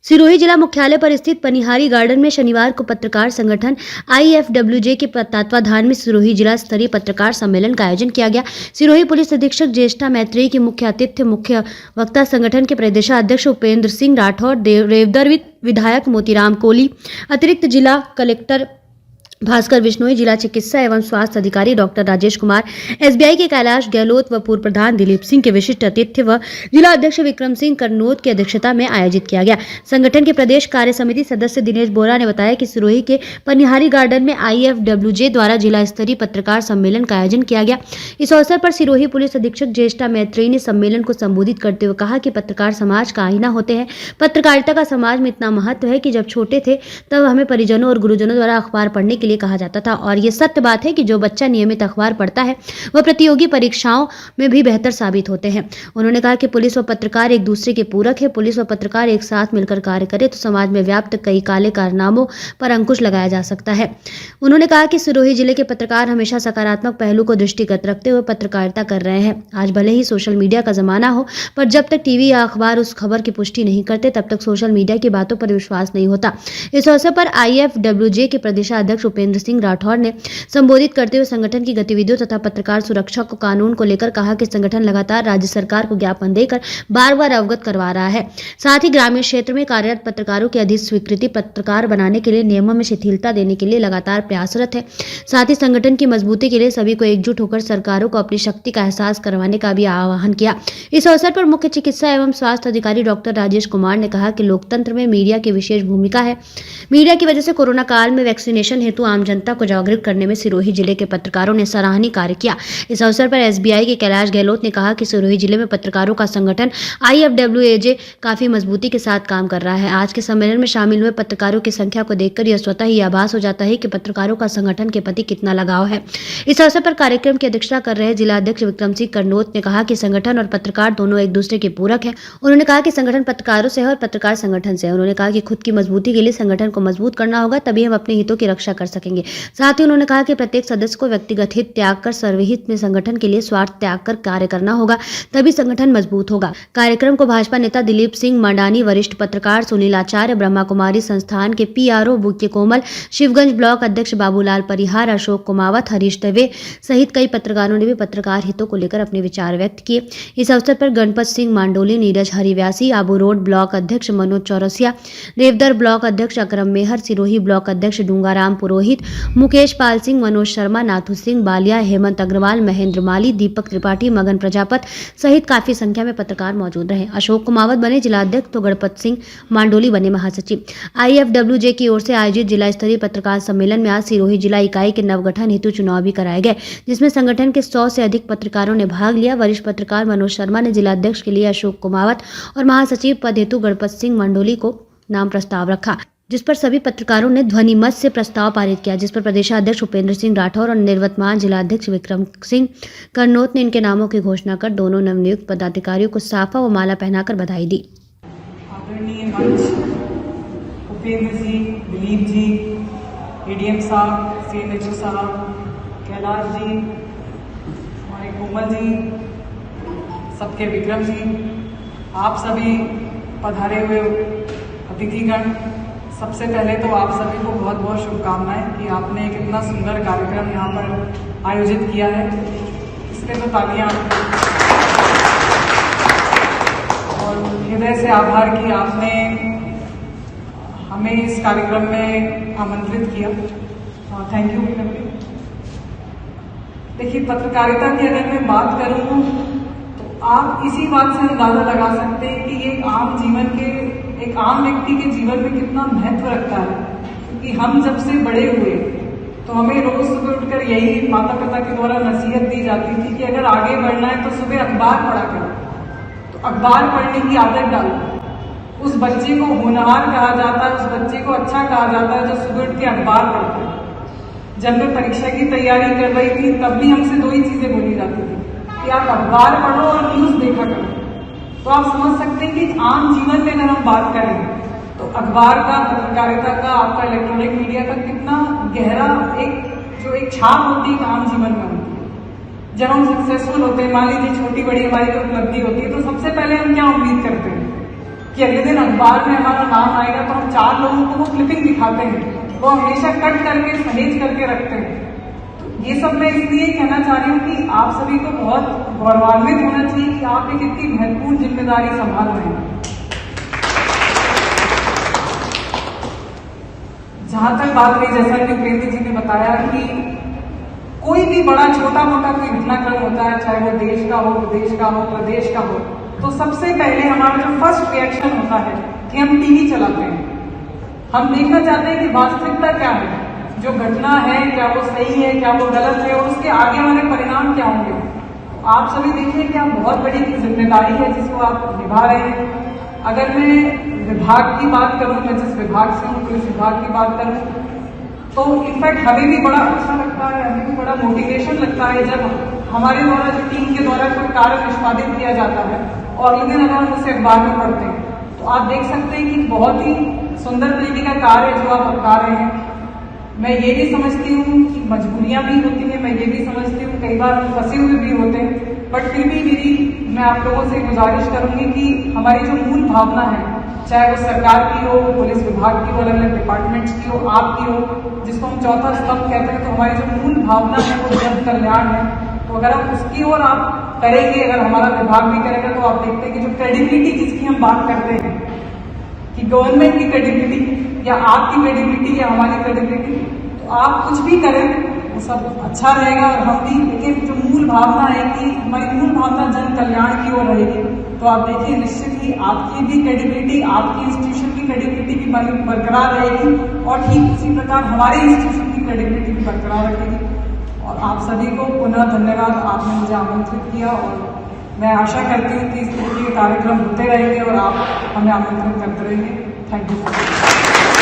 सिरोही जिला मुख्यालय पर स्थित पनिहारी गार्डन में शनिवार को पत्रकार संगठन IFWJ के तत्वाधान में सिरोही जिला स्तरीय पत्रकार सम्मेलन का आयोजन किया गया। सिरोही पुलिस अधीक्षक ज्येष्ठा मैत्रेयी के मुख्य आतिथ्य मुख्य वक्ता संगठन के प्रदेशाध्यक्ष उपेंद्र सिंह राठौर, रेवदर विधायक मोतीराम कोहली, अतिरिक्त जिला कलेक्टर भास्कर बिश्नोई, जिला चिकित्सा एवं स्वास्थ्य अधिकारी डॉक्टर राजेश कुमार, SBI के कैलाश गहलोत व पूर्व प्रधान दिलीप सिंह के विशिष्ट अतिथि व जिला अध्यक्ष विक्रम सिंह करनोत की अध्यक्षता में आयोजित किया गया। संगठन के प्रदेश कार्य समिति सदस्य दिनेश बोरा ने बताया कि सिरोही के पनिहारी गार्डन में IFWJ द्वारा जिला स्तरीय पत्रकार सम्मेलन का आयोजन किया गया। इस अवसर पर सिरोही पुलिस अधीक्षक ज्येष्ठा मैत्रेयी ने सम्मेलन को संबोधित करते हुए कहा कि पत्रकार समाज का आईना होते हैं। पत्रकारिता का समाज में इतना महत्व है कि जब छोटे थे तब हमें परिजनों और गुरुजनों द्वारा अखबार पढ़ने के लिए कहा जाता था और ये सत्य बात है कि जो बच्चा नियमित अखबार पढ़ता है वह प्रतियोगी परीक्षाओं में भी बेहतर साबित होते हैं। उन्होंने कहा कि पुलिस व पत्रकार एक दूसरे के पूरक है। पुलिस व पत्रकार एक साथ मिलकर कार्य करे तो समाज में व्याप्त कई काले कारनामों पर अंकुश लगाया जा सकता है। उन्होंने कहा कि सिरोही जिले के पत्रकार हमेशा सकारात्मक पहलू को दृष्टिगत रखते हुए पत्रकारिता कर रहे हैं। आज भले ही सोशल मीडिया का जमाना हो, पर जब तक टीवी या अखबार उस खबर की पुष्टि नहीं करते तब तक सोशल मीडिया की बातों पर विश्वास नहीं होता। इस अवसर पर IFWJ के प्रदेशाध्यक्ष उपेंद्र सिंह राठौर ने संबोधित करते हुए संगठन की गतिविधियों तथा पत्रकार सुरक्षा को कानून को लेकर कहा कि संगठन लगातार राज्य सरकार को ज्ञापन देकर बार-बार अवगत करवा रहा है। साथ ही ग्रामीण क्षेत्र में कार्यरत पत्रकारों की अधिक स्वीकृति पत्रकार बनाने के लिए नियमों में शिथिलता देने के लिए लगातार प्रयासरत है। साथ ही संगठन की मजबूती के लिए सभी को एकजुट होकर सरकारों को अपनी शक्ति का एहसास करवाने का भी आह्वान किया। इस अवसर पर मुख्य चिकित्सा एवं स्वास्थ्य अधिकारी डॉक्टर राजेश कुमार ने कहा कि लोकतंत्र में मीडिया की विशेष भूमिका है। मीडिया की वजह से कोरोना काल में वैक्सीनेशन हेतु आम जनता को जागरूक करने में सिरोही जिले के पत्रकारों ने सराहनीय कार्य किया। इस अवसर पर SBI के कैलाश गहलोत ने कहा कि सिरोही जिले में पत्रकारों का संगठन IFWJ काफी मजबूती के साथ काम कर रहा है। आज के सम्मेलन में शामिल हुए पत्रकारों की संख्या को देखकर यह स्वतः ही आभास हो जाता है कि पत्रकारों का संगठन के प्रति कितना लगाव है। इस अवसर पर कार्यक्रम की अध्यक्षता कर रहे जिला अध्यक्ष विक्रम सिंह करनोत ने कहा कि संगठन और पत्रकार दोनों एक दूसरे के पूरक है। उन्होंने कहा कि संगठन पत्रकारों से है और पत्रकार संगठन से है। उन्होंने कहा कि खुद की मजबूती के लिए संगठन को मजबूत करना होगा, तभी हम अपने हितों की रक्षा कर सकेंगे। साथ ही उन्होंने कहा कि प्रत्येक सदस्य को व्यक्तिगत हित त्याग कर सर्वहित में संगठन के लिए स्वार्थ त्याग कर कार्य करना होगा, तभी संगठन मजबूत होगा। कार्यक्रम को भाजपा नेता दिलीप सिंह मंडानी, वरिष्ठ पत्रकार सुनील आचार्य, ब्रह्मा कुमारी संस्थान के PRO बुके कोमल, शिवगंज ब्लॉक अध्यक्ष बाबूलाल परिहार, अशोक कुमावत, हरीश दवे सहित कई पत्रकारों ने भी पत्रकार हितों को लेकर अपने विचार व्यक्त किए। इस अवसर पर गणपत सिंह मांडोली, नीरज हरिव्यासी, आबू रोड ब्लॉक अध्यक्ष मनोज चौरसिया, रेवदर ब्लॉक अध्यक्ष अकरम मेहर, सिरोही ब्लॉक अध्यक्ष डूंगाराम पुरोहित, मुकेश पाल सिंह, मनोज शर्मा, नाथू सिंह बालिया, हेमंत अग्रवाल, महेंद्र माली, दीपक त्रिपाठी, मगन प्रजापत सहित काफी संख्या में पत्रकार मौजूद रहे। अशोक कुमावत बने जिलाध्यक्ष तो गणपत सिंह मांडोली बने महासचिव। IFWJ की ओर से आयोजित जिला स्तरीय पत्रकार सम्मेलन में आज सिरोही जिला इकाई के नवगठन हेतु चुनाव भी कराए गए, जिसमें संगठन के 100 से अधिक पत्रकारों ने भाग लिया। वरिष्ठ पत्रकार मनोज शर्मा ने जिलाध्यक्ष के लिए अशोक कुमावत और महासचिव पद हेतु गणपत सिंह मांडोली को नाम प्रस्ताव रखा, जिस पर सभी पत्रकारों ने ध्वनिमत से प्रस्ताव पारित किया, जिस पर प्रदेशाध्यक्ष उपेंद्र सिंह राठौर और निवर्तमान जिलाध्यक्ष विक्रम सिंह करनोत ने इनके नामों की घोषणा कर दोनों नवनियुक्त पदाधिकारियों को साफा व माला पहनाकर बधाई दी। आदरणीय मंच उपेंद्र जी, दिलीप जी, ADM साहब, CMHO साहब, कैलाश जी, हमारे कोमल जी, सबके विक्रम जी, आप सभी पधारे हुए अतिथिगण, सबसे पहले तो आप सभी को बहुत बहुत शुभकामनाएं कि आपने एक इतना सुंदर कार्यक्रम यहाँ पर आयोजित किया है। इसके तो तालियां और हृदय से आभार कि आपने हमें इस कार्यक्रम में आमंत्रित किया। Thank you Vikram ji. देखिए, पत्रकारिता की अगर मैं बात करूँ तो आप इसी बात से अंदाजा लगा सकते हैं कि ये एक आम व्यक्ति के जीवन में कितना महत्व रखता है। क्योंकि हम जब से बड़े हुए तो हमें रोज सुबह उठकर यही माता पिता के द्वारा नसीहत दी जाती थी कि अगर आगे बढ़ना है तो सुबह अखबार पढ़ा करो। तो अखबार पढ़ने की आदत डालो। उस बच्चे को होनहार कहा जाता है, उस बच्चे को अच्छा कहा जाता है जो सुबह उठ के अखबार पढ़ता है। जब मैं परीक्षा की तैयारी कर रही थी तब भी हमसे दो ही चीजें बोली जाती थी कि आप अखबार पढ़ो और न्यूज देखा करो। तो आप समझ सकते हैं कि आम जीवन में अगर हम बात करें तो अखबार का, पत्रकारिता का, आपका इलेक्ट्रॉनिक मीडिया का कितना गहरा एक छाप होती है आम जीवन में होती है। जब हम सक्सेसफुल होते हैं, मान लीजिए छोटी बड़ी हमारी उपलब्धि होती है, तो सबसे पहले हम क्या उम्मीद करते हैं कि अगले दिन अखबार में हमारा नाम आएगा तो हम 4 लोगों को वो क्लिपिंग दिखाते हैं, वो हमेशा कट करके सहेज करके रखते हैं। तो ये सब मैं इसलिए कहना चाह रही हूँ कि आप सभी को बहुत गौरवान्वित होना चाहिए कि आप एक इतनी महत्वपूर्ण जिम्मेदारी संभाल रहे हैं। जहां तक बात रही, जैसा कि उपेंद्र जी ने बताया कि कोई भी बड़ा छोटा मोटा कोई घटनाक्रम होता है, चाहे वो देश का हो, विदेश का हो, प्रदेश का हो, तो सबसे पहले हमारा जो फर्स्ट रिएक्शन होता है कि हम टीवी चलाते हैं। हम देखना चाहते हैं कि वास्तविकता क्या है, जो घटना है क्या वो सही है, क्या वो गलत है, और उसके आगे वाले परिणाम क्या होंगे। आप सभी देखिए कि आप बहुत बड़ी जिम्मेदारी है जिसको आप निभा रहे हैं। अगर मैं विभाग की बात करूं, मैं जिस विभाग से हूं, पुलिस विभाग की बात करूं, तो इनफैक्ट हमें भी बड़ा अच्छा लगता है, हमें भी बड़ा मोटिवेशन लगता है जब हमारे द्वारा, जो टीम के द्वारा कोई कार्य निष्पादित किया जाता है और अगले दिन अगर हम उसे अखबार में पढ़ते हैं तो आप देख सकते हैं कि बहुत ही सुंदर तरीके का कार्य जो आप अपना रहे हैं। मैं ये भी समझती हूँ कि मजबूरियां भी होती हैं, मैं ये भी समझती हूँ कई बार हम फंसे हुए भी होते हैं, बट फिर भी मैं आप लोगों से गुजारिश करूंगी कि हमारी जो मूल भावना है, चाहे वो सरकार की हो, पुलिस विभाग की हो, अलग अलग डिपार्टमेंट्स की हो, आपकी हो, जिसको हम चौथा स्तंभ कहते हैं, तो हमारी जो मूल भावना है वो जन कल्याण है। तो अगर आप उसकी ओर आप करेंगे, अगर हमारा विभाग भी करेगा, तो आप देखते हैं कि जो क्रेडिबिलिटी जिसकी हम बात करते हैं कि गवर्नमेंट की क्रेडिबिलिटी या आपकी क्रेडिबिलिटी या हमारी क्रेडिबिलिटी, तो आप कुछ भी करें वो सब अच्छा रहेगा। और हम भी, लेकिन जो मूल भावना है कि हमारी मूल भावना जन कल्याण की ओर रहेगी, तो आप देखिए निश्चित ही आपकी भी क्रेडिबिलिटी, आपकी इंस्टीट्यूशन की क्रेडिबिलिटी भी बरकरार रहेगी और ठीक उसी प्रकार हमारे इंस्टीट्यूशन की क्रेडिबिलिटी भी बरकरार रहेगी। और आप सभी को पुनः धन्यवाद, आपने मुझे आमंत्रित किया और मैं आशा करती हूँ कि इस तरह के कार्यक्रम होते रहेंगे और आप हमें आमंत्रित करते रहेंगे। Thank you.